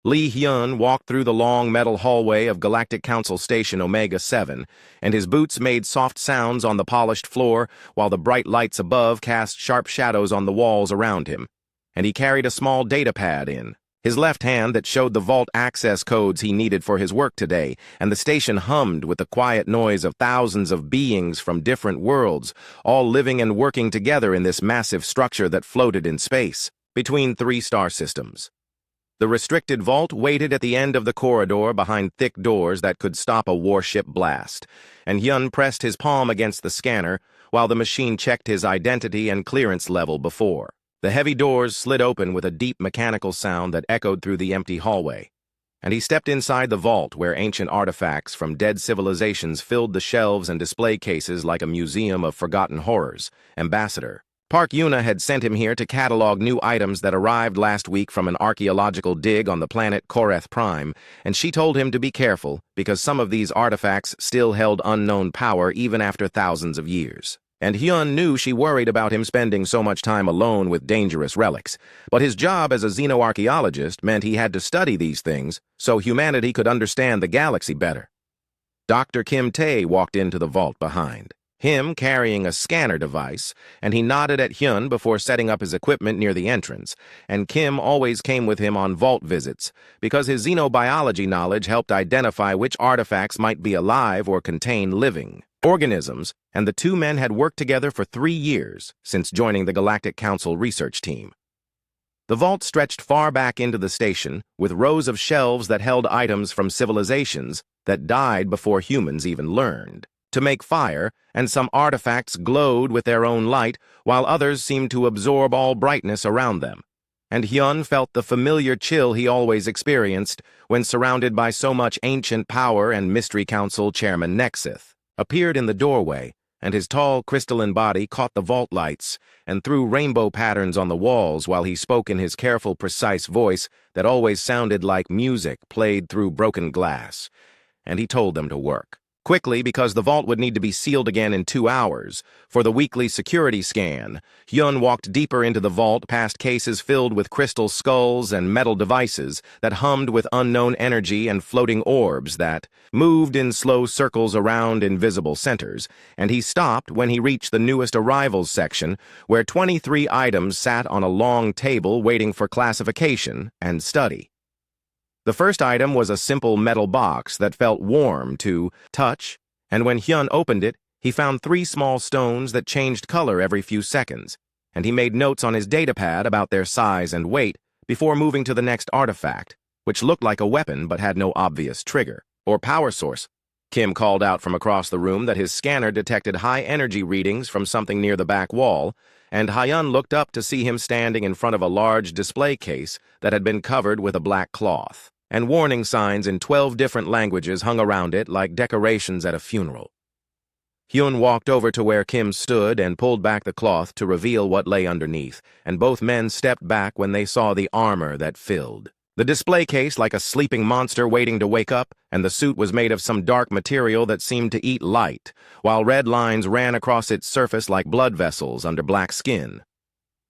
Lee Hyun walked through the long metal hallway of Galactic Council Station Omega-7, and his boots made soft sounds on the polished floor while the bright lights above cast sharp shadows on the walls around him. And he carried a small data pad in his left hand that showed the vault access codes he needed for his work today, and the station hummed with the quiet noise of thousands of beings from different worlds, all living and working together in this massive structure that floated in space, between three star systems. The restricted vault waited at the end of the corridor behind thick doors that could stop a warship blast, and Hyun pressed his palm against the scanner while the machine checked his identity and clearance level before. The heavy doors slid open with a deep mechanical sound that echoed through the empty hallway, and he stepped inside the vault where ancient artifacts from dead civilizations filled the shelves and display cases like a museum of forgotten horrors. Ambassador Park Yuna had sent him here to catalog new items that arrived last week from an archaeological dig on the planet Koreth Prime, and she told him to be careful because some of these artifacts still held unknown power even after thousands of years. And Hyun knew she worried about him spending so much time alone with dangerous relics, but his job as a xenoarchaeologist meant he had to study these things so humanity could understand the galaxy better. Dr. Kim Tae walked into the vault behind him carrying a scanner device, and he nodded at Hyun before setting up his equipment near the entrance, and Kim always came with him on vault visits because his xenobiology knowledge helped identify which artifacts might be alive or contain living organisms, and the two men had worked together for 3 years since joining the Galactic Council research team. The vault stretched far back into the station, with rows of shelves that held items from civilizations that died before humans even learned to make fire, and some artifacts glowed with their own light, while others seemed to absorb all brightness around them. And Hyun felt the familiar chill he always experienced when surrounded by so much ancient power, and Mystery Council Chairman Nexith appeared in the doorway, and his tall crystalline body caught the vault lights and threw rainbow patterns on the walls while he spoke in his careful, precise voice that always sounded like music played through broken glass. And he told them to work quickly because the vault would need to be sealed again in 2 hours. For the weekly security scan, Hyun walked deeper into the vault past cases filled with crystal skulls and metal devices that hummed with unknown energy and floating orbs that moved in slow circles around invisible centers, and he stopped when he reached the newest arrivals section where 23 items sat on a long table waiting for classification and study. The first item was a simple metal box that felt warm to touch, and when Hyun opened it, he found 3 small stones that changed color every few seconds, and he made notes on his datapad about their size and weight before moving to the next artifact, which looked like a weapon but had no obvious trigger or power source. Kim called out from across the room that his scanner detected high energy readings from something near the back wall, and Hyun looked up to see him standing in front of a large display case that had been covered with a black cloth, and warning signs in 12 different languages hung around it like decorations at a funeral. Hyun walked over to where Kim stood and pulled back the cloth to reveal what lay underneath, and both men stepped back when they saw the armor that filled the display case like a sleeping monster waiting to wake up, and the suit was made of some dark material that seemed to eat light, while red lines ran across its surface like blood vessels under black skin.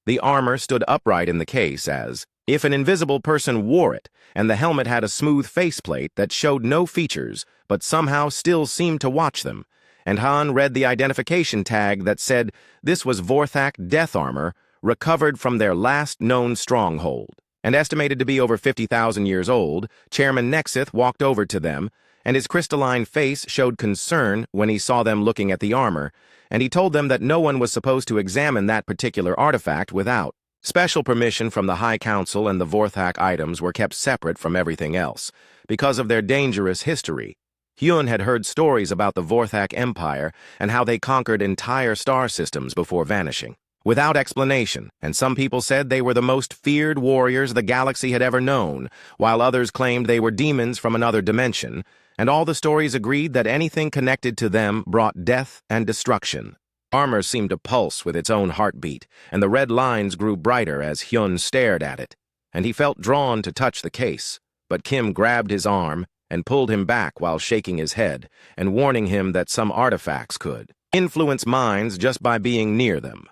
The armor stood upright in the case as if an invisible person wore it, and the helmet had a smooth faceplate that showed no features but somehow still seemed to watch them, and Han read the identification tag that said this was Vorthak death armor recovered from their last known stronghold. And estimated to be over 50,000 years old, Chairman Nexith walked over to them, and his crystalline face showed concern when he saw them looking at the armor, and he told them that no one was supposed to examine that particular artifact without special permission from the High Council, and the Vorthak items were kept separate from everything else because of their dangerous history. Hyun had heard stories about the Vorthak Empire and how they conquered entire star systems before vanishing without explanation, and some people said they were the most feared warriors the galaxy had ever known, while others claimed they were demons from another dimension, and all the stories agreed that anything connected to them brought death and destruction. Armor seemed to pulse with its own heartbeat, and the red lines grew brighter as Hyun stared at it, and he felt drawn to touch the case, but Kim grabbed his arm and pulled him back while shaking his head and warning him that some artifacts could influence minds just by being near them.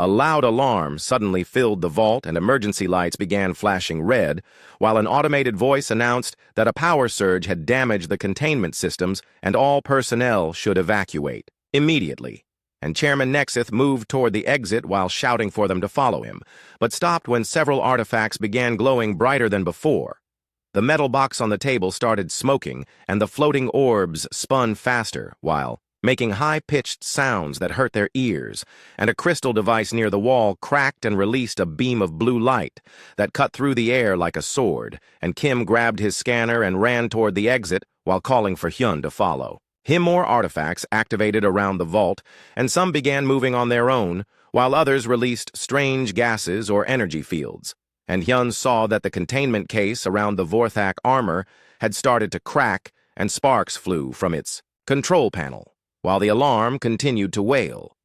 A loud alarm suddenly filled the vault and emergency lights began flashing red, while an automated voice announced that a power surge had damaged the containment systems and all personnel should evacuate immediately. And Chairman Nexith moved toward the exit while shouting for them to follow him, but stopped when several artifacts began glowing brighter than before. The metal box on the table started smoking, and the floating orbs spun faster, while making high-pitched sounds that hurt their ears, and a crystal device near the wall cracked and released a beam of blue light that cut through the air like a sword, and Kim grabbed his scanner and ran toward the exit while calling for Hyun to follow. More artifacts activated around the vault, and some began moving on their own, while others released strange gases or energy fields. And Hyun saw that the containment case around the Vorthak armor had started to crack, and sparks flew from its control panel, while the alarm continued to wail.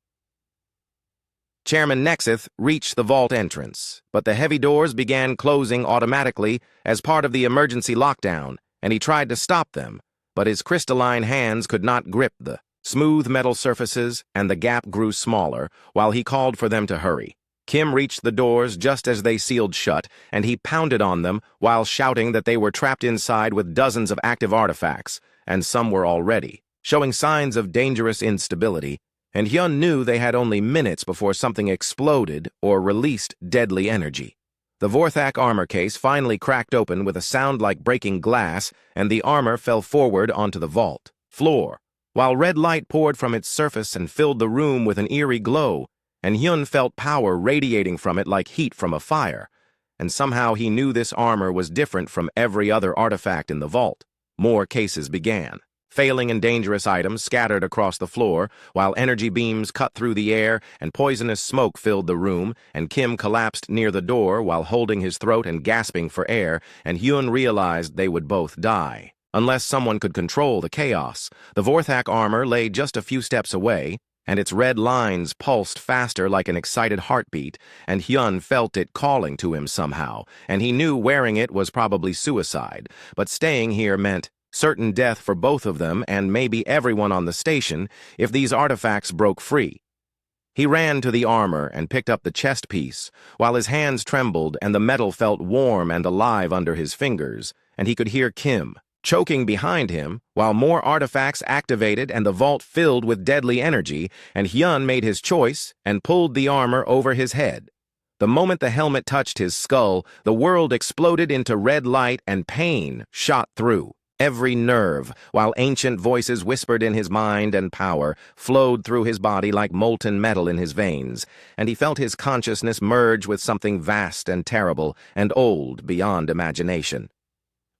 Chairman Nexith reached the vault entrance, but the heavy doors began closing automatically as part of the emergency lockdown, and he tried to stop them, but his crystalline hands could not grip the smooth metal surfaces, and the gap grew smaller while he called for them to hurry. Kim reached the doors just as they sealed shut, and he pounded on them while shouting that they were trapped inside with dozens of active artifacts, and some were already showing signs of dangerous instability, and Hyun knew they had only minutes before something exploded or released deadly energy. The Vorthak armor case finally cracked open with a sound like breaking glass, and the armor fell forward onto the vault floor, while red light poured from its surface and filled the room with an eerie glow, and Hyun felt power radiating from it like heat from a fire, and somehow he knew this armor was different from every other artifact in the vault. More cases began. Failing and dangerous items scattered across the floor, while energy beams cut through the air and poisonous smoke filled the room, and Kim collapsed near the door while holding his throat and gasping for air, and Hyun realized they would both die. Unless someone could control the chaos, the Vorthak armor lay just a few steps away, and its red lines pulsed faster like an excited heartbeat, and Hyun felt it calling to him somehow, and he knew wearing it was probably suicide, but staying here meant certain death for both of them and maybe everyone on the station if these artifacts broke free. He ran to the armor and picked up the chest piece, while his hands trembled and the metal felt warm and alive under his fingers, and he could hear Kim choking behind him, while more artifacts activated and the vault filled with deadly energy, and Hyun made his choice and pulled the armor over his head. The moment the helmet touched his skull, the world exploded into red light and pain shot through every nerve, while ancient voices whispered in his mind and power flowed through his body like molten metal in his veins, and he felt his consciousness merge with something vast and terrible and old beyond imagination.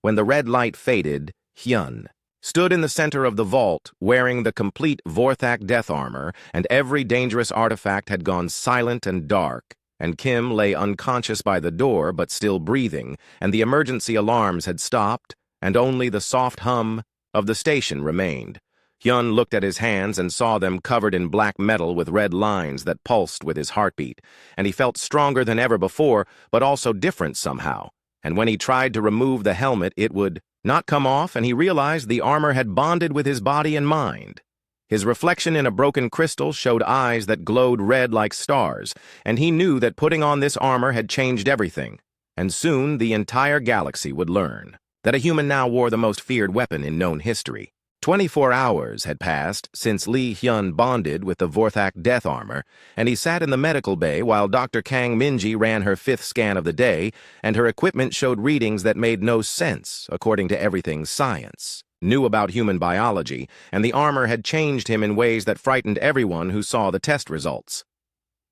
When the red light faded, Hyun stood in the center of the vault wearing the complete Vorthak death armor, and every dangerous artifact had gone silent and dark, and Kim lay unconscious by the door but still breathing, and the emergency alarms had stopped, and only the soft hum of the station remained. Hyun looked at his hands and saw them covered in black metal with red lines that pulsed with his heartbeat, and he felt stronger than ever before, but also different somehow. And when he tried to remove the helmet, it would not come off, and he realized the armor had bonded with his body and mind. His reflection in a broken crystal showed eyes that glowed red like stars, and he knew that putting on this armor had changed everything, and soon the entire galaxy would learn that a human now wore the most feared weapon in known history. 24 hours had passed since Lee Hyun bonded with the Vorthak death armor, and he sat in the medical bay while Dr. Kang Minji ran her 5th scan of the day, and her equipment showed readings that made no sense according to everything science knew about human biology, and the armor had changed him in ways that frightened everyone who saw the test results.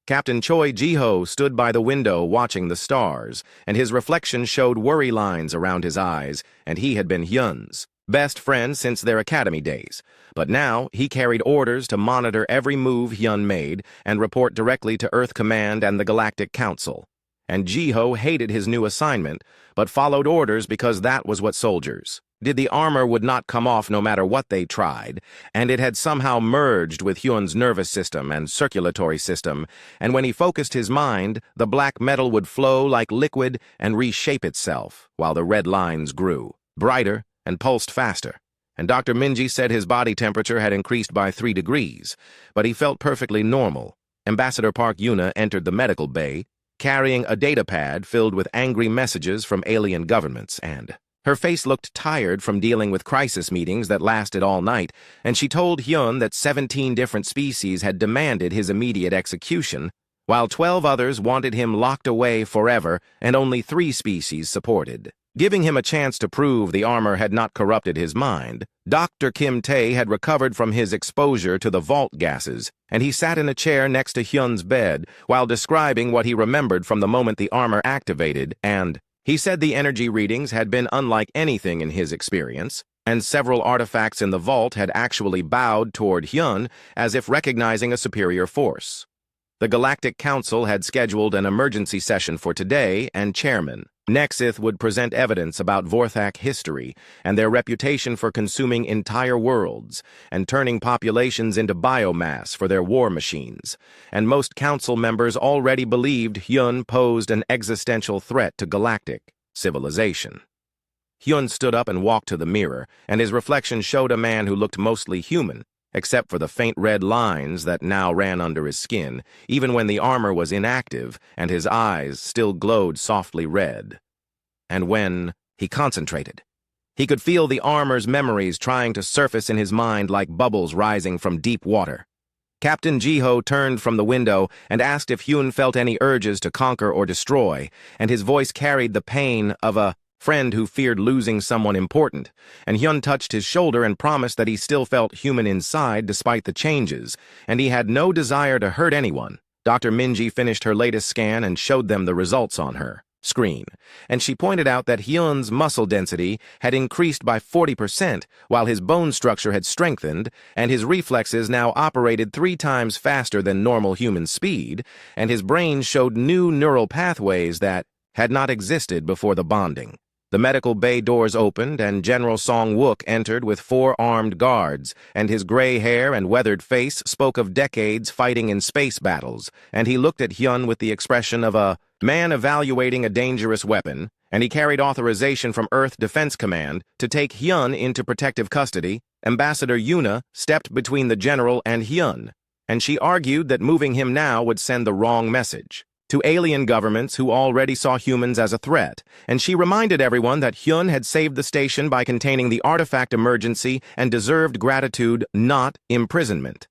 Captain Choi Ji-ho stood by the window watching the stars, and his reflection showed worry lines around his eyes, and he had been Hyun's best friend since their academy days. But now he carried orders to monitor every move Hyun made and report directly to Earth Command and the Galactic Council. And Ji-ho hated his new assignment, but followed orders because that was what soldiers did. The armor would not come off no matter what they tried, and it had somehow merged with Hyun's nervous system and circulatory system, and when he focused his mind, the black metal would flow like liquid and reshape itself, while the red lines grew brighter and pulsed faster. And Dr. Minji said his body temperature had increased by 3 degrees, but he felt perfectly normal. Ambassador Park Yuna entered the medical bay, carrying a datapad filled with angry messages from alien governments, and her face looked tired from dealing with crisis meetings that lasted all night, and she told Hyun that 17 different species had demanded his immediate execution, while 12 others wanted him locked away forever and only 3 species supported. Giving him a chance to prove the armor had not corrupted his mind, Dr. Kim Tae had recovered from his exposure to the vault gases, and he sat in a chair next to Hyun's bed while describing what he remembered from the moment the armor activated, and he said the energy readings had been unlike anything in his experience, and several artifacts in the vault had actually bowed toward Hyun as if recognizing a superior force. The Galactic Council had scheduled an emergency session for today, and Chairman Nexith would present evidence about Vorthak history and their reputation for consuming entire worlds and turning populations into biomass for their war machines, and most council members already believed Hyun posed an existential threat to galactic civilization. Hyun stood up and walked to the mirror, and his reflection showed a man who looked mostly human, except for the faint red lines that now ran under his skin, even when the armor was inactive and his eyes still glowed softly red. And when he concentrated, he could feel the armor's memories trying to surface in his mind like bubbles rising from deep water. Captain Jiho turned from the window and asked if Hyun felt any urges to conquer or destroy, and his voice carried the pain of a friend who feared losing someone important, and Hyun touched his shoulder and promised that he still felt human inside despite the changes, and he had no desire to hurt anyone. Dr. Minji finished her latest scan and showed them the results on her screen, and she pointed out that Hyun's muscle density had increased by 40%, while his bone structure had strengthened, and his reflexes now operated 3 times faster than normal human speed, and his brain showed new neural pathways that had not existed before the bonding. The medical bay doors opened, and General Song-wook entered with 4 armed guards, and his gray hair and weathered face spoke of decades fighting in space battles, and he looked at Hyun with the expression of a man evaluating a dangerous weapon, and he carried authorization from Earth Defense Command to take Hyun into protective custody. Ambassador Yuna stepped between the general and Hyun, and she argued that moving him now would send the wrong message to alien governments who already saw humans as a threat, and she reminded everyone that Hyun had saved the station by containing the artifact emergency and deserved gratitude, not imprisonment.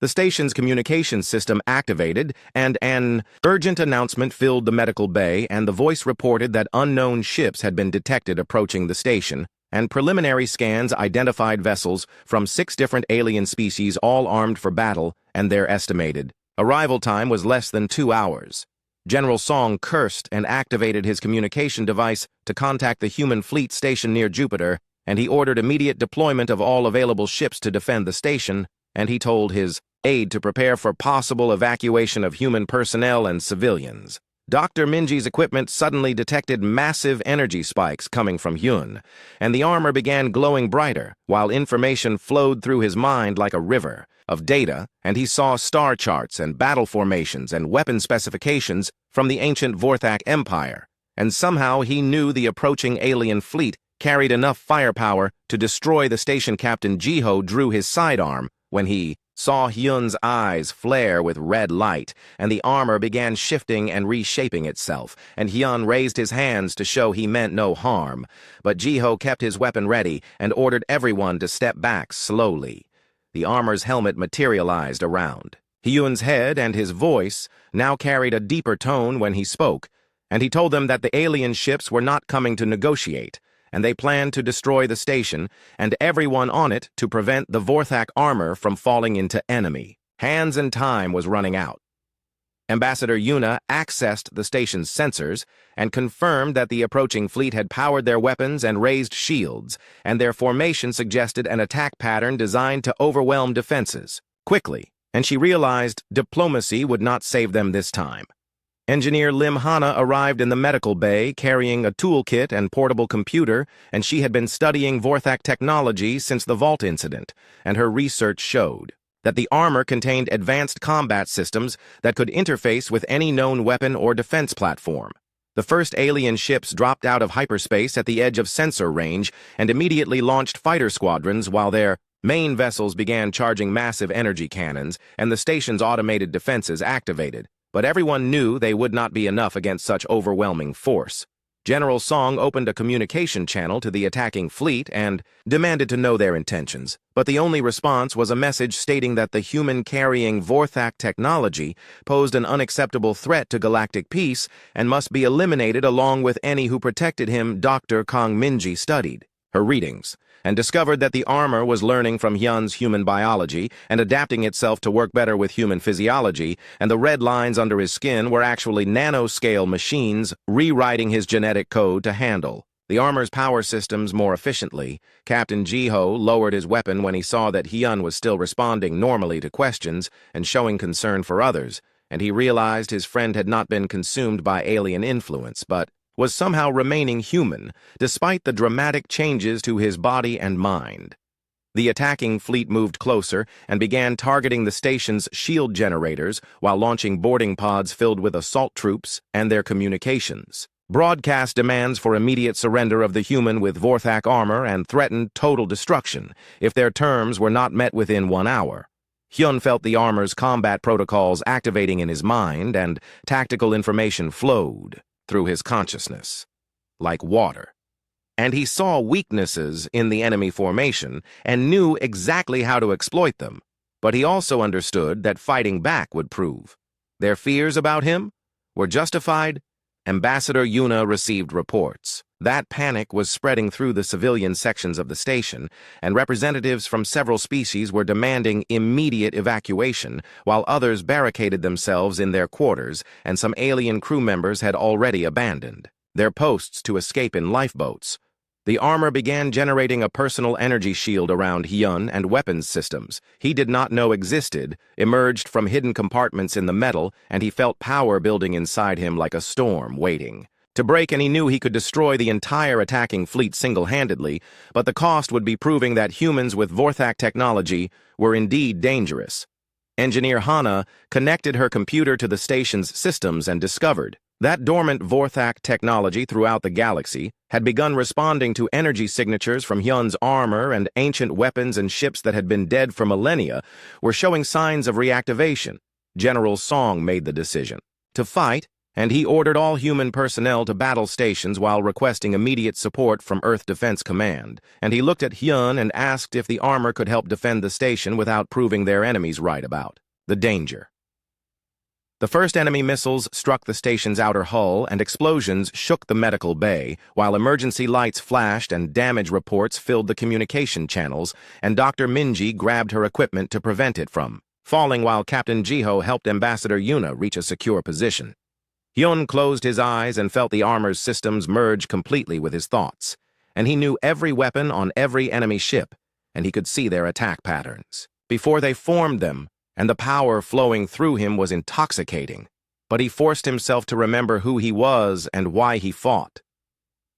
The station's communications system activated, and an urgent announcement filled the medical bay, and the voice reported that unknown ships had been detected approaching the station, and preliminary scans identified vessels from 6 different alien species all armed for battle, and their estimated arrival time was less than 2 hours. General Song cursed and activated his communication device to contact the human fleet stationed near Jupiter, and he ordered immediate deployment of all available ships to defend the station, and he told his aide to prepare for possible evacuation of human personnel and civilians. Dr. Minji's equipment suddenly detected massive energy spikes coming from Hyun, and the armor began glowing brighter, while information flowed through his mind like a river of data, and he saw star charts and battle formations and weapon specifications from the ancient Vorthak Empire, and somehow he knew the approaching alien fleet carried enough firepower to destroy the station. Captain Jiho drew his sidearm when he saw Hyun's eyes flare with red light, and the armor began shifting and reshaping itself, and Hyun raised his hands to show he meant no harm, but Jiho kept his weapon ready and ordered everyone to step back slowly. The armor's helmet materialized around Hyun's head, and his voice now carried a deeper tone when he spoke, and he told them that the alien ships were not coming to negotiate, and they planned to destroy the station and everyone on it to prevent the Vorthak armor from falling into enemy hands, and time was running out. Ambassador Yuna accessed the station's sensors and confirmed that the approaching fleet had powered their weapons and raised shields, and their formation suggested an attack pattern designed to overwhelm defenses quickly, and she realized diplomacy would not save them this time. Engineer Lim Hana arrived in the medical bay carrying a toolkit and portable computer, and she had been studying Vorthak technology since the Vault incident, and her research showed that the armor contained advanced combat systems that could interface with any known weapon or defense platform. The first alien ships dropped out of hyperspace at the edge of sensor range and immediately launched fighter squadrons, while their Main vessels began charging massive energy cannons, and the station's automated defenses activated, but everyone knew they would not be enough against such overwhelming force. General Song opened a communication channel to the attacking fleet and demanded to know their intentions, but the only response was a message stating that the human-carrying Vorthak technology posed an unacceptable threat to galactic peace and must be eliminated along with any who protected him. Dr. Kong Minji studied her readings and discovered that the armor was learning from Hyun's human biology and adapting itself to work better with human physiology, and the red lines under his skin were actually nanoscale machines rewriting his genetic code to handle the armor's power systems more efficiently. Captain Jiho lowered his weapon when he saw that Hyun was still responding normally to questions and showing concern for others, and he realized his friend had not been consumed by alien influence, but was somehow remaining human, despite the dramatic changes to his body and mind. The attacking fleet moved closer and began targeting the station's shield generators while launching boarding pods filled with assault troops and their communications. Broadcast demands for immediate surrender of the human with Vorthak armor and threatened total destruction if their terms were not met within 1 hour. Hyun felt the armor's combat protocols activating in his mind, and tactical information flowed through his consciousness like water. And he saw weaknesses in the enemy formation and knew exactly how to exploit them, but he also understood that fighting back would prove. Their fears about him were justified. Ambassador Yuna received reports that panic was spreading through the civilian sections of the station, and representatives from several species were demanding immediate evacuation, while others barricaded themselves in their quarters, and some alien crew members had already abandoned their posts to escape in lifeboats. The armor began generating a personal energy shield around Hyun, and weapons systems he did not know existed emerged from hidden compartments in the metal, and he felt power building inside him like a storm waiting to break, and he knew he could destroy the entire attacking fleet single-handedly, but the cost would be proving that humans with Vorthak technology were indeed dangerous. Engineer Hana connected her computer to the station's systems and discovered that dormant Vorthak technology throughout the galaxy had begun responding to energy signatures from Hyun's armor, and ancient weapons and ships that had been dead for millennia were showing signs of reactivation. General Song made the decision to fight, and he ordered all human personnel to battle stations while requesting immediate support from Earth Defense Command, and he looked at Hyun and asked if the armor could help defend the station without proving their enemies right about the danger. The first enemy missiles struck the station's outer hull, and explosions shook the medical bay, while emergency lights flashed and damage reports filled the communication channels, and Dr. Minji grabbed her equipment to prevent it from falling while Captain Jiho helped Ambassador Yuna reach a secure position. Hyun closed his eyes and felt the armor's systems merge completely with his thoughts, and he knew every weapon on every enemy ship, and he could see their attack patterns before they formed them, and the power flowing through him was intoxicating. But he forced himself to remember who he was and why he fought.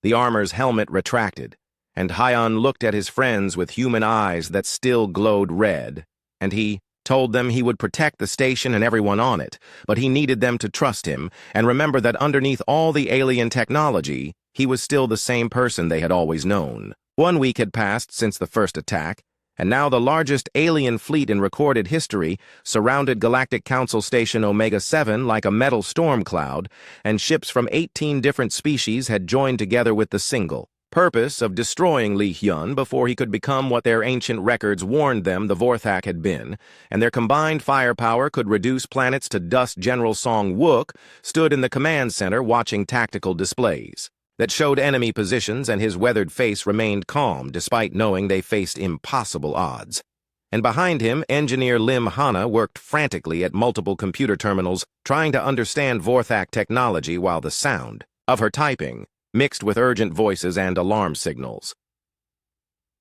The armor's helmet retracted, and Hyun looked at his friends with human eyes that still glowed red, and he told them he would protect the station and everyone on it, but he needed them to trust him and remember that underneath all the alien technology, he was still the same person they had always known. 1 week had passed since the first attack, and now the largest alien fleet in recorded history surrounded Galactic Council Station Omega-7 like a metal storm cloud, and ships from 18 different species had joined together with the single purpose of destroying Lee Hyun before he could become what their ancient records warned them the Vorthak had been, and their combined firepower could reduce planets to dust. General Song Wook stood in the command center watching tactical displays that showed enemy positions, and his weathered face remained calm despite knowing they faced impossible odds. And behind him, Engineer Lim Hana worked frantically at multiple computer terminals trying to understand Vorthak technology, while the sound of her typing mixed with urgent voices and alarm signals.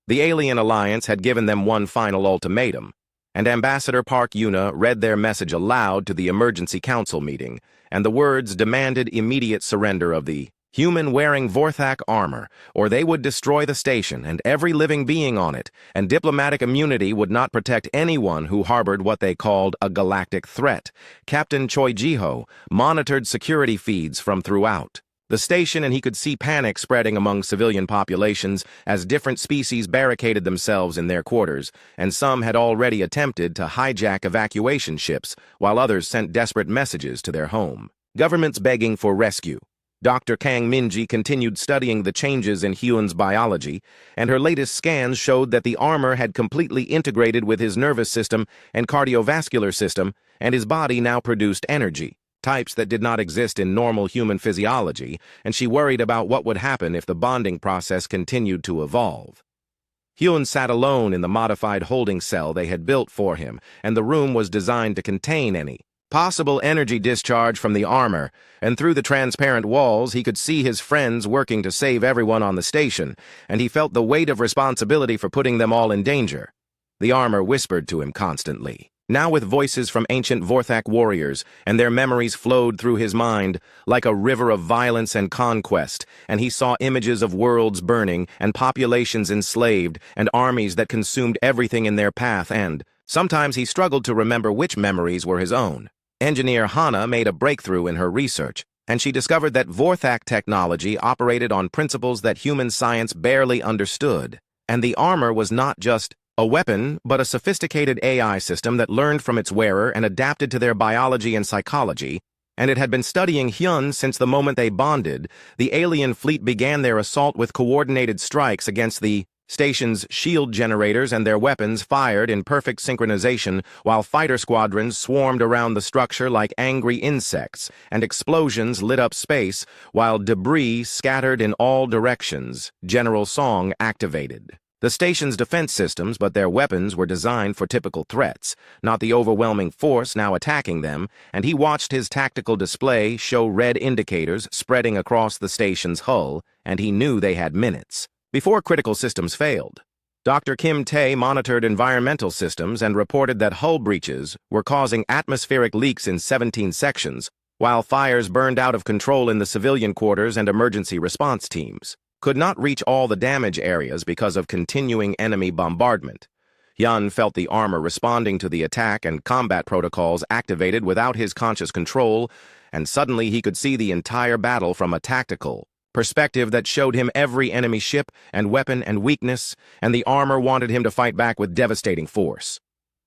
The Alien Alliance had given them one final ultimatum, and Ambassador Park Yuna read their message aloud to the emergency council meeting, and the words demanded immediate surrender of the human wearing Vorthak armor, or they would destroy the station and every living being on it, and diplomatic immunity would not protect anyone who harbored what they called a galactic threat. Captain Choi Jiho monitored security feeds from throughout the station, and he could see panic spreading among civilian populations as different species barricaded themselves in their quarters, and some had already attempted to hijack evacuation ships, while others sent desperate messages to their home. Governments begging for rescue. Dr. Kang Minji continued studying the changes in Hyun's biology, and her latest scans showed that the armor had completely integrated with his nervous system and cardiovascular system, and his body now produced energy, types that did not exist in normal human physiology, and she worried about what would happen if the bonding process continued to evolve. Hyun sat alone in the modified holding cell they had built for him, and the room was designed to contain any possible energy discharge from the armor, and through the transparent walls he could see his friends working to save everyone on the station, and he felt the weight of responsibility for putting them all in danger. The armor whispered to him constantly, now with voices from ancient Vorthak warriors, and their memories flowed through his mind like a river of violence and conquest, and he saw images of worlds burning, and populations enslaved, and armies that consumed everything in their path, and sometimes he struggled to remember which memories were his own. Engineer Hana made a breakthrough in her research, and she discovered that Vorthak technology operated on principles that human science barely understood, and the armor was not just a weapon, but a sophisticated AI system that learned from its wearer and adapted to their biology and psychology, and it had been studying Hyun since the moment they bonded. The alien fleet began their assault with coordinated strikes against the station's shield generators, and their weapons fired in perfect synchronization while fighter squadrons swarmed around the structure like angry insects, and explosions lit up space while debris scattered in all directions. General Song activated the station's defense systems, but their weapons were designed for typical threats, not the overwhelming force now attacking them, and he watched his tactical display show red indicators spreading across the station's hull, and he knew they had minutes before critical systems failed. Dr. Kim Tae monitored environmental systems and reported that hull breaches were causing atmospheric leaks in 17 sections, while fires burned out of control in the civilian quarters, and emergency response teams could not reach all the damage areas because of continuing enemy bombardment. Hyun felt the armor responding to the attack, and combat protocols activated without his conscious control, and suddenly he could see the entire battle from a tactical perspective that showed him every enemy ship and weapon and weakness, and the armor wanted him to fight back with devastating force.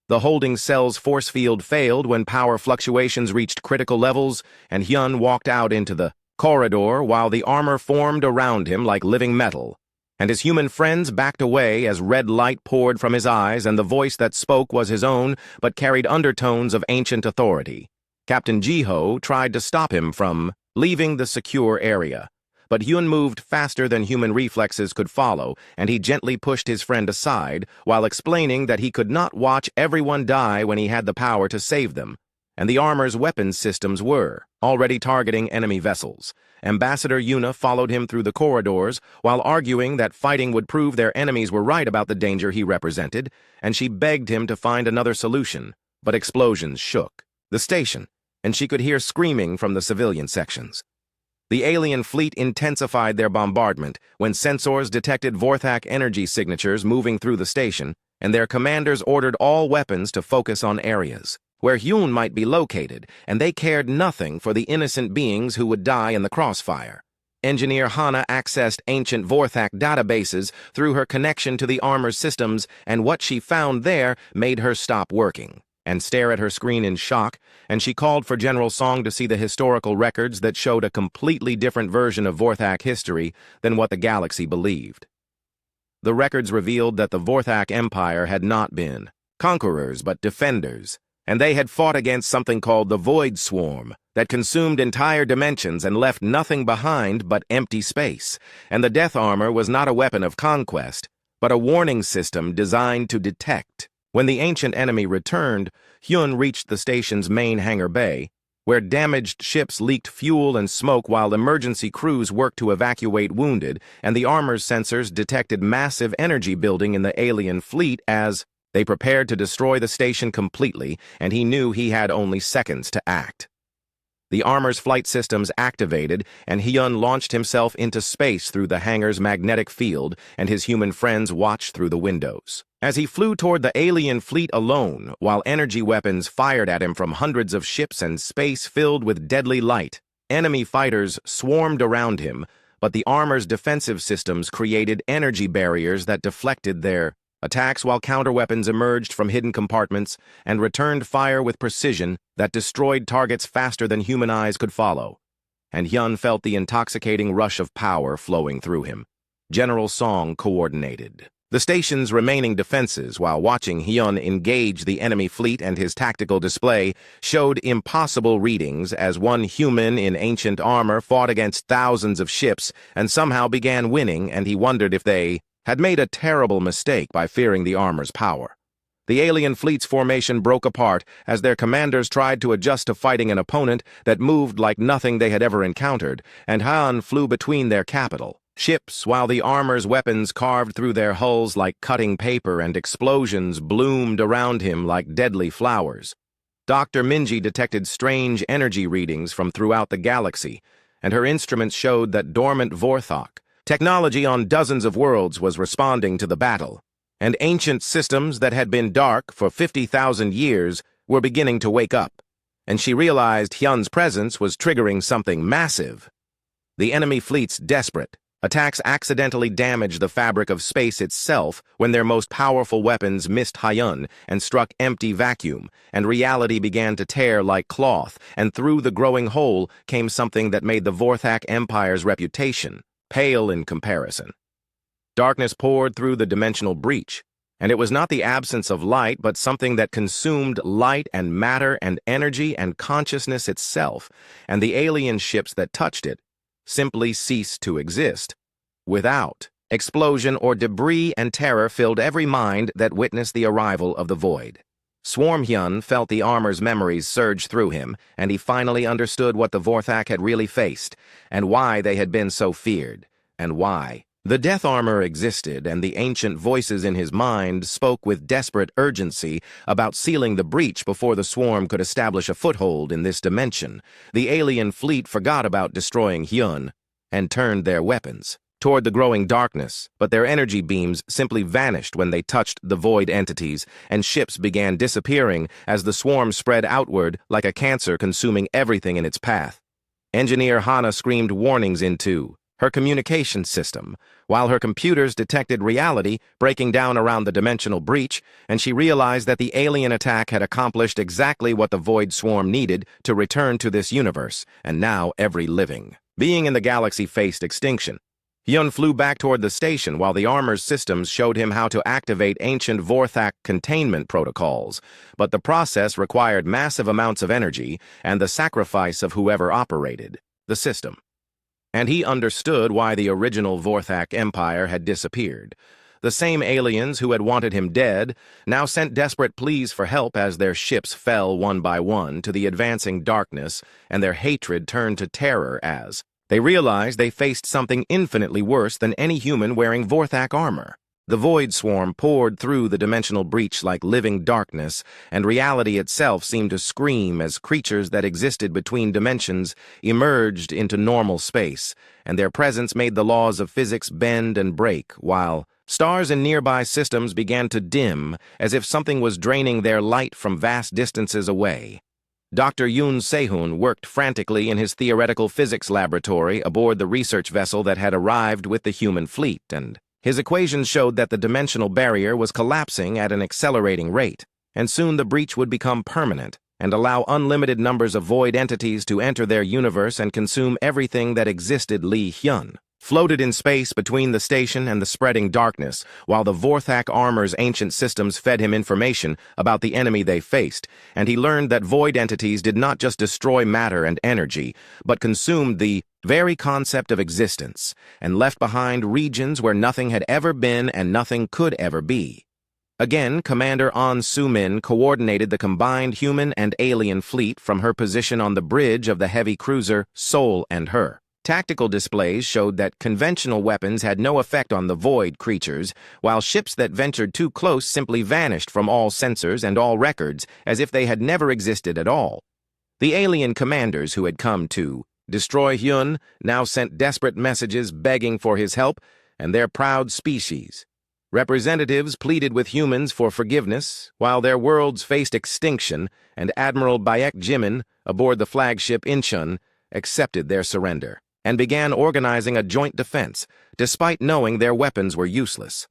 The holding cell's force field failed when power fluctuations reached critical levels, and Hyun walked out into the corridor while the armor formed around him like living metal, and his human friends backed away as red light poured from his eyes, and the voice that spoke was his own but carried undertones of ancient authority. Captain Jiho tried to stop him from leaving the secure area, but Hyun moved faster than human reflexes could follow, and he gently pushed his friend aside while explaining that he could not watch everyone die when he had the power to save them, and the armor's weapons systems were already targeting enemy vessels. Ambassador Yuna followed him through the corridors while arguing that fighting would prove their enemies were right about the danger he represented, and she begged him to find another solution, but explosions shook the station, and she could hear screaming from the civilian sections. The alien fleet intensified their bombardment when sensors detected Vorthak energy signatures moving through the station, and their commanders ordered all weapons to focus on areas where Hyun might be located, and they cared nothing for the innocent beings who would die in the crossfire. Engineer Hana accessed ancient Vorthak databases through her connection to the armor's systems, and what she found there made her stop working and stare at her screen in shock, and she called for General Song to see the historical records that showed a completely different version of Vorthak history than what the galaxy believed. The records revealed that the Vorthak Empire had not been conquerors but defenders, and they had fought against something called the Void Swarm that consumed entire dimensions and left nothing behind but empty space, and the death armor was not a weapon of conquest, but a warning system designed to detect. When the ancient enemy returned, Hyun reached the station's main hangar bay, where damaged ships leaked fuel and smoke while emergency crews worked to evacuate wounded, and the armor's sensors detected massive energy building in the alien fleet as they prepared to destroy the station completely, and he knew he had only seconds to act. The armor's flight systems activated, and Hyun launched himself into space through the hangar's magnetic field, and his human friends watched through the windows as he flew toward the alien fleet alone, while energy weapons fired at him from hundreds of ships and space filled with deadly light. Enemy fighters swarmed around him, but the armor's defensive systems created energy barriers that deflected their attacks while counterweapons emerged from hidden compartments and returned fire with precision that destroyed targets faster than human eyes could follow. And Hyun felt the intoxicating rush of power flowing through him. General Song coordinated the station's remaining defenses while watching Hyun engage the enemy fleet, and his tactical display showed impossible readings as one human in ancient armor fought against thousands of ships and somehow began winning, and he wondered if they had made a terrible mistake by fearing the armor's power. The alien fleet's formation broke apart as their commanders tried to adjust to fighting an opponent that moved like nothing they had ever encountered, and Han flew between their capital ships while the armor's weapons carved through their hulls like cutting paper and explosions bloomed around him like deadly flowers. Dr. Minji detected strange energy readings from throughout the galaxy, and her instruments showed that dormant Vorthok technology on dozens of worlds was responding to the battle, and ancient systems that had been dark for 50,000 years were beginning to wake up, and she realized Hyun's presence was triggering something massive. The enemy fleet's desperate attacks accidentally damaged the fabric of space itself when their most powerful weapons missed Hyun and struck empty vacuum, and reality began to tear like cloth, and through the growing hole came something that made the Vorthak Empire's reputation pale in comparison. Darkness poured through the dimensional breach, and it was not the absence of light, but something that consumed light and matter and energy and consciousness itself, and the alien ships that touched it simply ceased to exist. Without explosion or debris, and terror filled every mind that witnessed the arrival of the void. Swarm Hyun felt the armor's memories surge through him, and he finally understood what the Vorthak had really faced, and why they had been so feared, and why the death armor existed, and the ancient voices in his mind spoke with desperate urgency about sealing the breach before the swarm could establish a foothold in this dimension. The alien fleet forgot about destroying Hyun and turned their weapons toward the growing darkness, but their energy beams simply vanished when they touched the void entities, and ships began disappearing as the swarm spread outward like a cancer consuming everything in its path. Engineer Hana screamed warnings into her communication system, while her computers detected reality breaking down around the dimensional breach, and she realized that the alien attack had accomplished exactly what the Void Swarm needed to return to this universe, and now every living being in the galaxy faced extinction. Hyun flew back toward the station while the armor's systems showed him how to activate ancient Vorthak containment protocols, but the process required massive amounts of energy and the sacrifice of whoever operated the system. And he understood why the original Vorthak Empire had disappeared. The same aliens who had wanted him dead now sent desperate pleas for help as their ships fell one by one to the advancing darkness, and their hatred turned to terror as they realized they faced something infinitely worse than any human wearing Vorthak armor. The Void Swarm poured through the dimensional breach like living darkness, and reality itself seemed to scream as creatures that existed between dimensions emerged into normal space, and their presence made the laws of physics bend and break, while stars in nearby systems began to dim as if something was draining their light from vast distances away. Dr. Yoon Sehun worked frantically in his theoretical physics laboratory aboard the research vessel that had arrived with the human fleet, and his equations showed that the dimensional barrier was collapsing at an accelerating rate, and soon the breach would become permanent and allow unlimited numbers of void entities to enter their universe and consume everything that existed. Lee Hyun floated in space between the station and the spreading darkness, while the Vorthak armor's ancient systems fed him information about the enemy they faced, and he learned that void entities did not just destroy matter and energy, but consumed the very concept of existence, and left behind regions where nothing had ever been and nothing could ever be. Again, Commander An Soo-min coordinated the combined human and alien fleet from her position on the bridge of the heavy cruiser Seoul and her. Tactical displays showed that conventional weapons had no effect on the void creatures, while ships that ventured too close simply vanished from all sensors and all records as if they had never existed at all. The alien commanders who had come to destroy Hyun now sent desperate messages begging for his help and their proud species. Representatives pleaded with humans for forgiveness while their worlds faced extinction, and Admiral Baek Jimin, aboard the flagship Incheon, accepted their surrender and began organizing a joint defense, despite knowing their weapons were useless.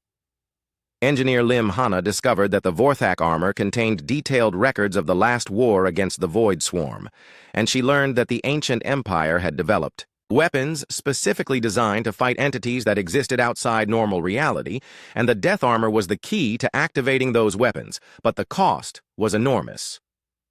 Engineer Lim Hana discovered that the Vorthak armor contained detailed records of the last war against the Void Swarm, and she learned that the ancient empire had developed weapons specifically designed to fight entities that existed outside normal reality, and the death armor was the key to activating those weapons, but the cost was enormous.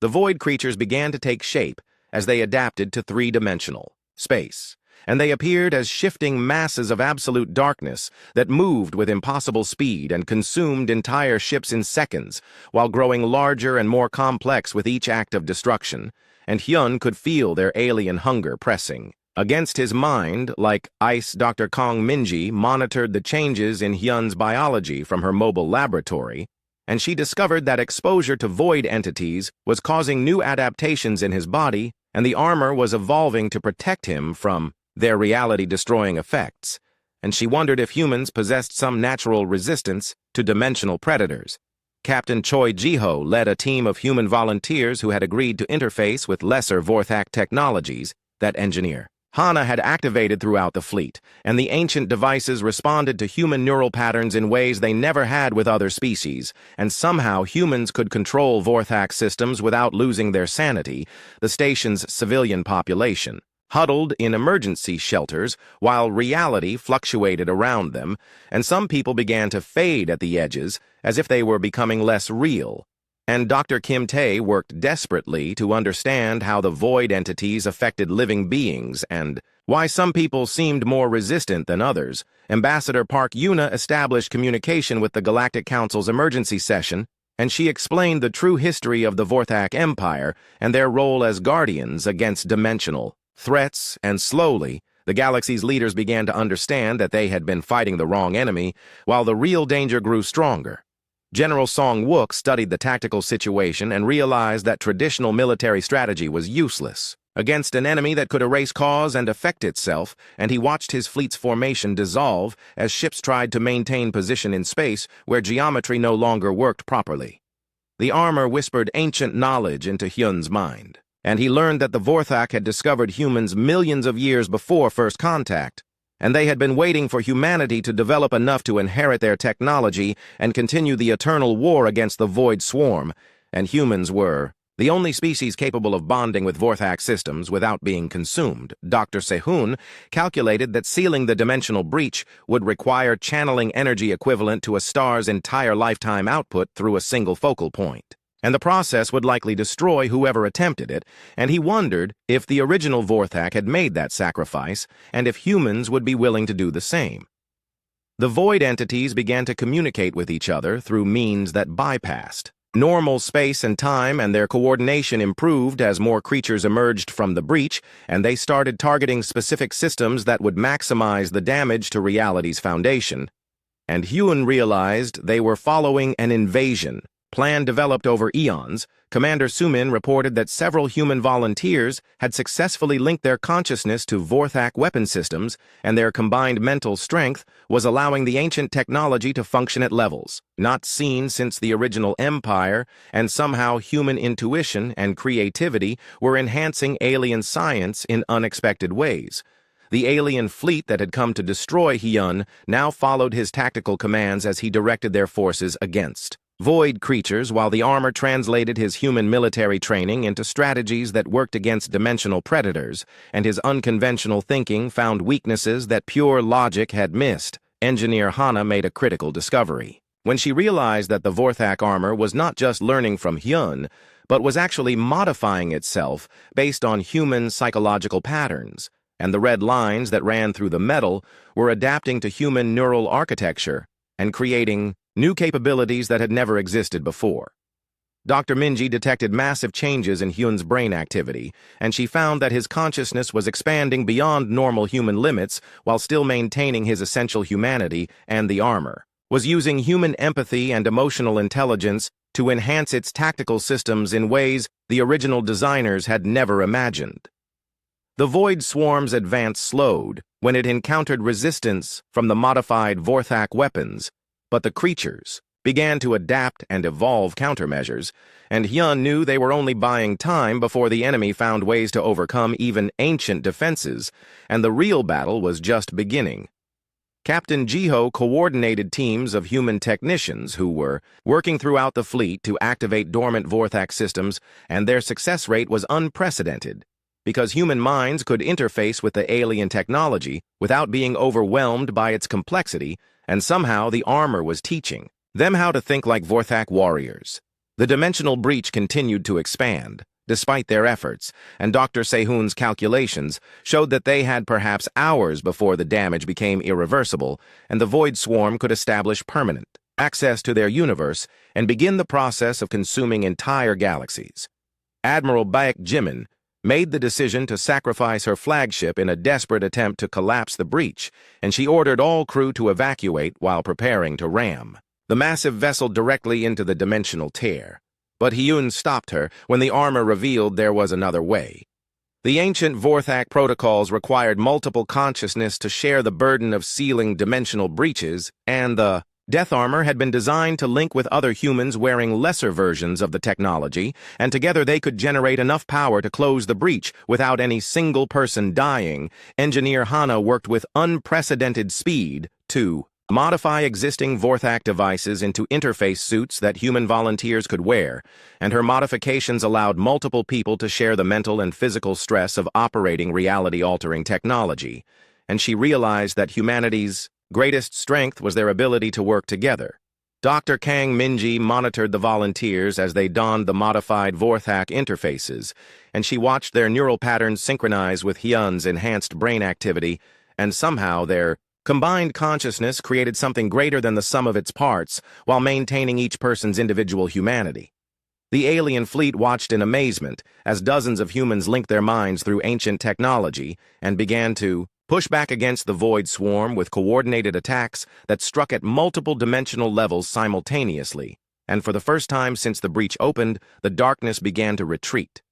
The Void creatures began to take shape as they adapted to three-dimensional space, and they appeared as shifting masses of absolute darkness that moved with impossible speed and consumed entire ships in seconds, while growing larger and more complex with each act of destruction, and Hyun could feel their alien hunger pressing against his mind. Like ice, Dr. Kong Minji monitored the changes in Hyun's biology from her mobile laboratory, and she discovered that exposure to void entities was causing new adaptations in his body, and the armor was evolving to protect him from their reality-destroying effects, and she wondered if humans possessed some natural resistance to dimensional predators. Captain Choi Jiho led a team of human volunteers who had agreed to interface with lesser Vorthak technologies that Engineer Hana had activated throughout the fleet, and the ancient devices responded to human neural patterns in ways they never had with other species, and somehow humans could control Vorthak systems without losing their sanity. The station's civilian population huddled in emergency shelters while reality fluctuated around them, and some people began to fade at the edges as if they were becoming less real. And Dr. Kim Tae worked desperately to understand how the void entities affected living beings and why some people seemed more resistant than others. Ambassador Park Yuna established communication with the Galactic Council's emergency session, and she explained the true history of the Vorthak Empire and their role as guardians against dimensional threats, and slowly, the galaxy's leaders began to understand that they had been fighting the wrong enemy, while the real danger grew stronger. General Song Wook studied the tactical situation and realized that traditional military strategy was useless against an enemy that could erase cause and effect itself, and he watched his fleet's formation dissolve as ships tried to maintain position in space where geometry no longer worked properly. The armor whispered ancient knowledge into Hyun's mind, and he learned that the Vorthak had discovered humans millions of years before first contact, and they had been waiting for humanity to develop enough to inherit their technology and continue the eternal war against the Void Swarm, and humans were the only species capable of bonding with Vorthak systems without being consumed. Dr. Sehun calculated that sealing the dimensional breach would require channeling energy equivalent to a star's entire lifetime output through a single focal point, and the process would likely destroy whoever attempted it, and he wondered if the original Vorthak had made that sacrifice, and if humans would be willing to do the same. The void entities began to communicate with each other through means that bypassed normal space and time, and their coordination improved as more creatures emerged from the breach, and they started targeting specific systems that would maximize the damage to reality's foundation. And Hyun realized they were following an invasion plan developed over eons. Commander Sumin reported that several human volunteers had successfully linked their consciousness to Vorthak weapon systems, and their combined mental strength was allowing the ancient technology to function at levels not seen since the original empire, and somehow human intuition and creativity were enhancing alien science in unexpected ways. The alien fleet that had come to destroy Hyun now followed his tactical commands as he directed their forces against void creatures, while the armor translated his human military training into strategies that worked against dimensional predators, and his unconventional thinking found weaknesses that pure logic had missed. Engineer Hana made a critical discovery when she realized that the Vorthak armor was not just learning from Hyun, but was actually modifying itself based on human psychological patterns, and the red lines that ran through the metal were adapting to human neural architecture and creating new capabilities that had never existed before. Dr. Minji detected massive changes in Hyun's brain activity, and she found that his consciousness was expanding beyond normal human limits while still maintaining his essential humanity, and the armor was using human empathy and emotional intelligence to enhance its tactical systems in ways the original designers had never imagined. The Void Swarm's advance slowed when it encountered resistance from the modified Vorthak weapons, but the creatures began to adapt and evolve countermeasures, and Hyun knew they were only buying time before the enemy found ways to overcome even ancient defenses, and the real battle was just beginning. Captain Jiho coordinated teams of human technicians who were working throughout the fleet to activate dormant Vorthak systems, and their success rate was unprecedented, because human minds could interface with the alien technology without being overwhelmed by its complexity, and somehow the armor was teaching them how to think like Vorthak warriors. The dimensional breach continued to expand, despite their efforts, and Dr. Sehun's calculations showed that they had perhaps hours before the damage became irreversible, and the Void Swarm could establish permanent access to their universe and begin the process of consuming entire galaxies. Admiral Baek Jimin made the decision to sacrifice her flagship in a desperate attempt to collapse the breach, and she ordered all crew to evacuate while preparing to ram the massive vessel directly into the dimensional tear. But Hyun stopped her when the armor revealed there was another way. The ancient Vorthak protocols required multiple consciousness to share the burden of sealing dimensional breaches, and the death armor had been designed to link with other humans wearing lesser versions of the technology, and together they could generate enough power to close the breach without any single person dying. Engineer Hana worked with unprecedented speed to modify existing Vorthak devices into interface suits that human volunteers could wear, and her modifications allowed multiple people to share the mental and physical stress of operating reality-altering technology, and she realized that humanity's greatest strength was their ability to work together. Dr. Kang Minji monitored the volunteers as they donned the modified Vorthak interfaces, and she watched their neural patterns synchronize with Hyun's enhanced brain activity, and somehow their combined consciousness created something greater than the sum of its parts while maintaining each person's individual humanity. The alien fleet watched in amazement as dozens of humans linked their minds through ancient technology and began to push back against the Void Swarm with coordinated attacks that struck at multiple dimensional levels simultaneously, and for the first time since the breach opened, the darkness began to retreat.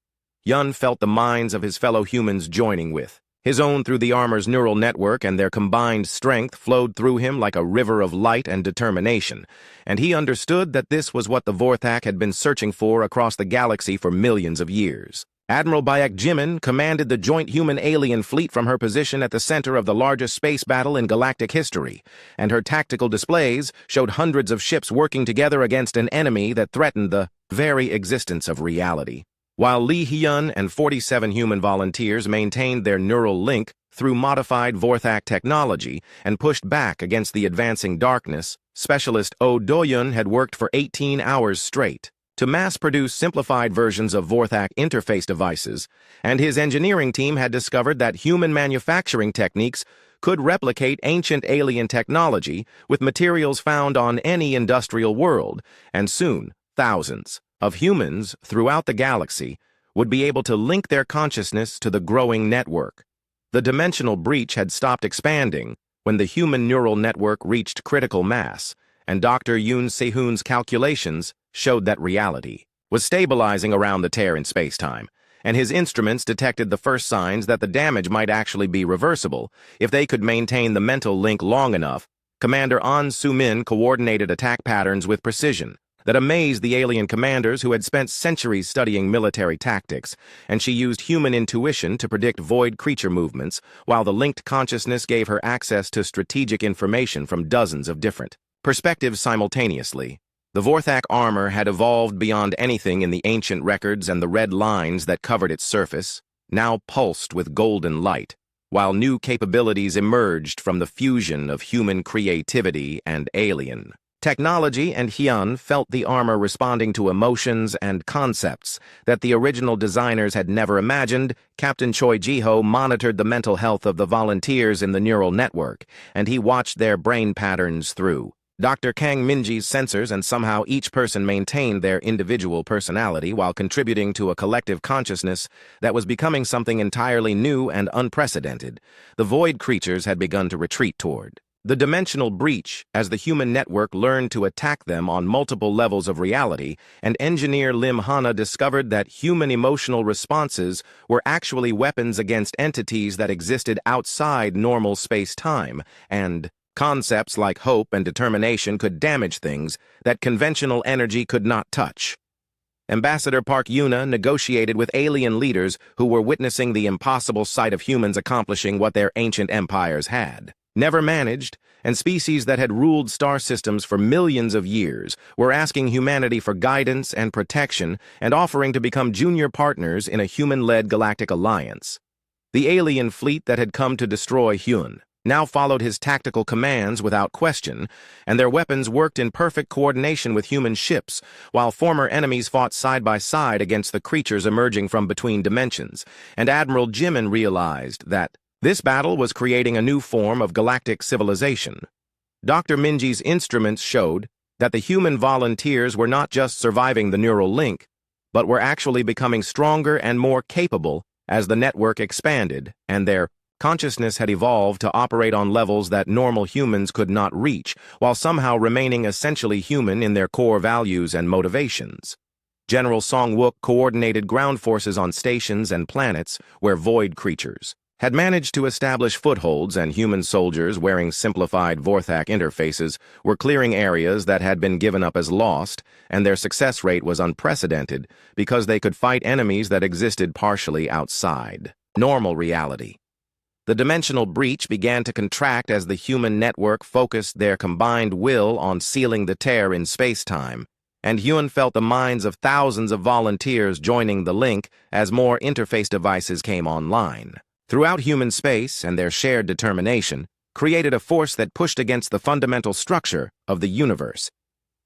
Hyun felt the minds of his fellow humans joining with his own through the armor's neural network, and their combined strength flowed through him like a river of light and determination, and he understood that this was what the Vorthak had been searching for across the galaxy for millions of years. Admiral Baek Jimin commanded the joint human-alien fleet from her position at the center of the largest space battle in galactic history, and her tactical displays showed hundreds of ships working together against an enemy that threatened the very existence of reality. While Lee Hyun and 47 human volunteers maintained their neural link through modified Vorthak technology and pushed back against the advancing darkness, Specialist Oh Do-yeon had worked for 18 hours straight to mass-produce simplified versions of Vorthak interface devices, and his engineering team had discovered that human manufacturing techniques could replicate ancient alien technology with materials found on any industrial world, and soon, thousands of humans throughout the galaxy would be able to link their consciousness to the growing network. The dimensional breach had stopped expanding when the human neural network reached critical mass, and Dr. Yoon Sehun's calculations showed that reality was stabilizing around the tear in space-time, and his instruments detected the first signs that the damage might actually be reversible if they could maintain the mental link long enough. Commander An Soo-min coordinated attack patterns with precision that amazed the alien commanders who had spent centuries studying military tactics, and she used human intuition to predict void creature movements, while the linked consciousness gave her access to strategic information from dozens of different perspectives simultaneously. The Vorthak armor had evolved beyond anything in the ancient records, and the red lines that covered its surface now pulsed with golden light, while new capabilities emerged from the fusion of human creativity and alien technology, and Hyun felt the armor responding to emotions and concepts that the original designers had never imagined. Captain Choi Ji-ho monitored the mental health of the volunteers in the neural network, and he watched their brain patterns through Dr. Kang Minji's sensors, and somehow each person maintained their individual personality while contributing to a collective consciousness that was becoming something entirely new and unprecedented. The void creatures had begun to retreat toward the dimensional breach as the human network learned to attack them on multiple levels of reality, and engineer Lim Hana discovered that human emotional responses were actually weapons against entities that existed outside normal space-time, and Concepts like hope and determination could damage things that conventional energy could not touch. Ambassador Park Yuna negotiated with alien leaders who were witnessing the impossible sight of humans accomplishing what their ancient empires had never managed, and species that had ruled star systems for millions of years were asking humanity for guidance and protection and offering to become junior partners in a human-led galactic alliance. The alien fleet that had come to destroy Hyun now followed his tactical commands without question, and their weapons worked in perfect coordination with human ships, while former enemies fought side by side against the creatures emerging from between dimensions, and Admiral Jimin realized that this battle was creating a new form of galactic civilization. Dr. Minji's instruments showed that the human volunteers were not just surviving the neural link, but were actually becoming stronger and more capable as the network expanded, and their consciousness had evolved to operate on levels that normal humans could not reach, while somehow remaining essentially human in their core values and motivations. General Song-wook coordinated ground forces on stations and planets where void creatures had managed to establish footholds, and human soldiers wearing simplified Vorthak interfaces were clearing areas that had been given up as lost, and their success rate was unprecedented because they could fight enemies that existed partially outside normal reality. The dimensional breach began to contract as the human network focused their combined will on sealing the tear in space-time, and Hyun felt the minds of thousands of volunteers joining the link as more interface devices came online. Throughout human space, and their shared determination created a force that pushed against the fundamental structure of the universe.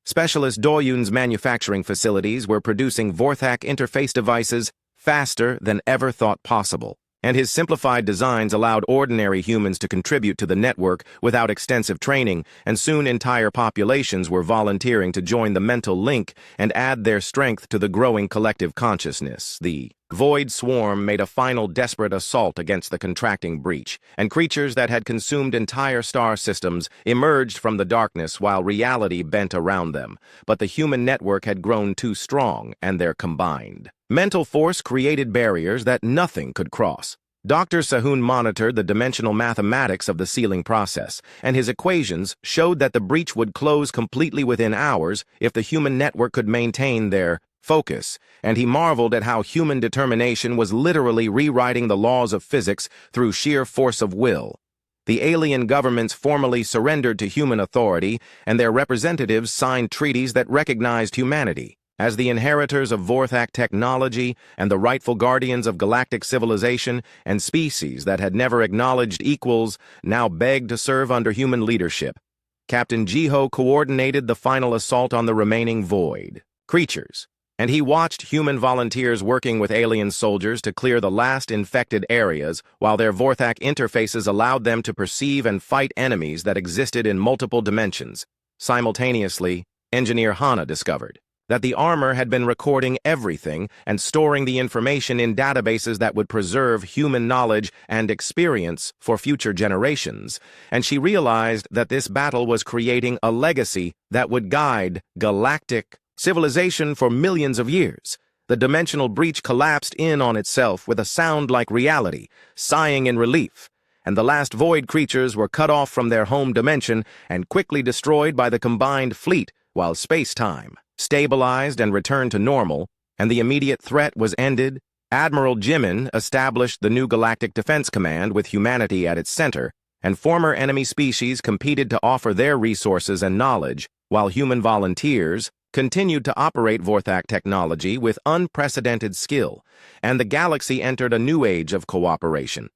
Specialist Doyun's manufacturing facilities were producing Vorthak interface devices faster than ever thought possible, and his simplified designs allowed ordinary humans to contribute to the network without extensive training, and soon entire populations were volunteering to join the mental link and add their strength to the growing collective consciousness. The Void Swarm made a final desperate assault against the contracting breach, and creatures that had consumed entire star systems emerged from the darkness while reality bent around them. But the human network had grown too strong, and their combined mental force created barriers that nothing could cross. Dr. Sahun monitored the dimensional mathematics of the sealing process, and his equations showed that the breach would close completely within hours if the human network could maintain their focus, and he marveled at how human determination was literally rewriting the laws of physics through sheer force of will. The alien governments formally surrendered to human authority, and their representatives signed treaties that recognized humanity as the inheritors of Vorthak technology and the rightful guardians of galactic civilization, and species that had never acknowledged equals now begged to serve under human leadership. Captain Jiho coordinated the final assault on the remaining void creatures, and he watched human volunteers working with alien soldiers to clear the last infected areas, while their Vorthak interfaces allowed them to perceive and fight enemies that existed in multiple dimensions. Simultaneously, Engineer Hana discovered that the armor had been recording everything and storing the information in databases that would preserve human knowledge and experience for future generations, and she realized that this battle was creating a legacy that would guide galactic civilization for millions of years. The dimensional breach collapsed in on itself with a sound like reality, sighing in relief, and the last void creatures were cut off from their home dimension and quickly destroyed by the combined fleet, while space-time stabilized and returned to normal, and the immediate threat was ended. Admiral Jimin established the new Galactic Defense Command with humanity at its center, and former enemy species competed to offer their resources and knowledge, while human volunteers continued to operate Vorthak technology with unprecedented skill, and the galaxy entered a new age of cooperation.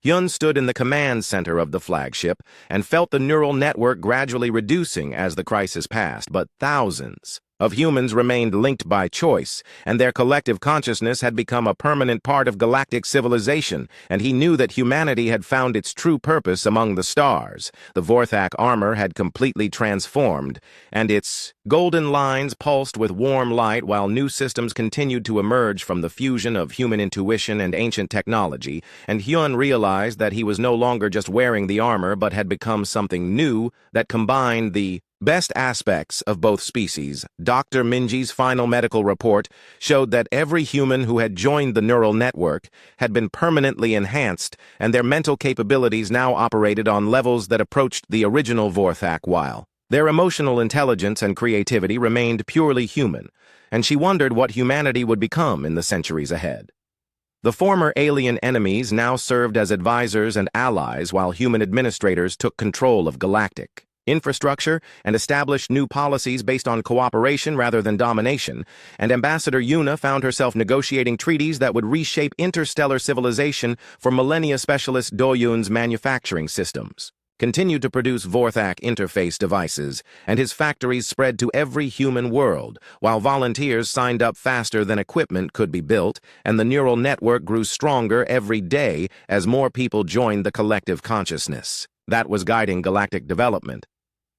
Hyun stood in the command center of the flagship and felt the neural network gradually reducing as the crisis passed, but thousands of humans remained linked by choice, and their collective consciousness had become a permanent part of galactic civilization, and he knew that humanity had found its true purpose among the stars. The Vorthak armor had completely transformed, and its golden lines pulsed with warm light while new systems continued to emerge from the fusion of human intuition and ancient technology, and Hyun realized that he was no longer just wearing the armor but had become something new that combined the Best aspects of both species. Dr. Minji's final medical report showed that every human who had joined the neural network had been permanently enhanced, and their mental capabilities now operated on levels that approached the original Vorthak, while their emotional intelligence and creativity remained purely human, and she wondered what humanity would become in the centuries ahead. The former alien enemies now served as advisors and allies while human administrators took control of galactic infrastructure and established new policies based on cooperation rather than domination, and Ambassador Yuna found herself negotiating treaties that would reshape interstellar civilization for millennia. Specialist Doyun's manufacturing systems continued to produce Vorthak interface devices, and his factories spread to every human world, while volunteers signed up faster than equipment could be built, and the neural network grew stronger every day as more people joined the collective consciousness that was guiding galactic development.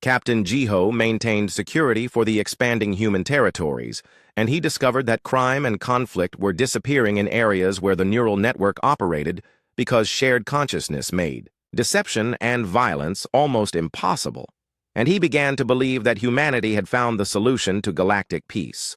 Captain Jiho maintained security for the expanding human territories, and he discovered that crime and conflict were disappearing in areas where the neural network operated because shared consciousness made deception and violence almost impossible, and he began to believe that humanity had found the solution to galactic peace.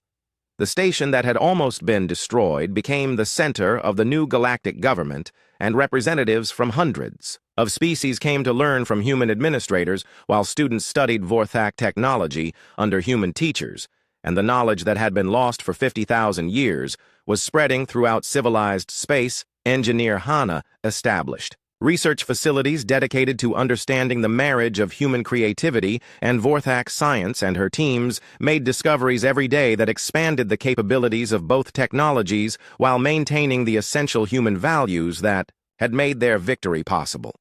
The station that had almost been destroyed became the center of the new galactic government, and representatives from hundreds of species came to learn from human administrators while students studied Vorthak technology under human teachers, and the knowledge that had been lost for 50,000 years was spreading throughout civilized space. Engineer Hana established research facilities dedicated to understanding the marriage of human creativity, and Vorthak Science and her teams made discoveries every day that expanded the capabilities of both technologies while maintaining the essential human values that had made their victory possible.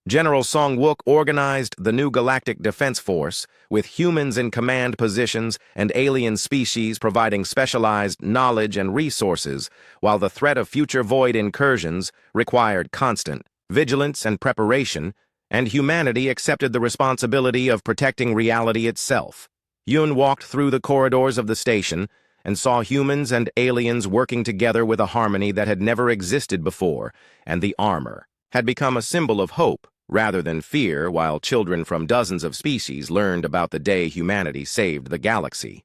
General Song-wook organized the new Galactic Defense Force, with humans in command positions and alien species providing specialized knowledge and resources, while the threat of future void incursions required constant vigilance and preparation, and humanity accepted the responsibility of protecting reality itself. Yun walked through the corridors of the station and saw humans and aliens working together with a harmony that had never existed before, and the armor had become a symbol of hope rather than fear, while children from dozens of species learned about the day humanity saved the galaxy.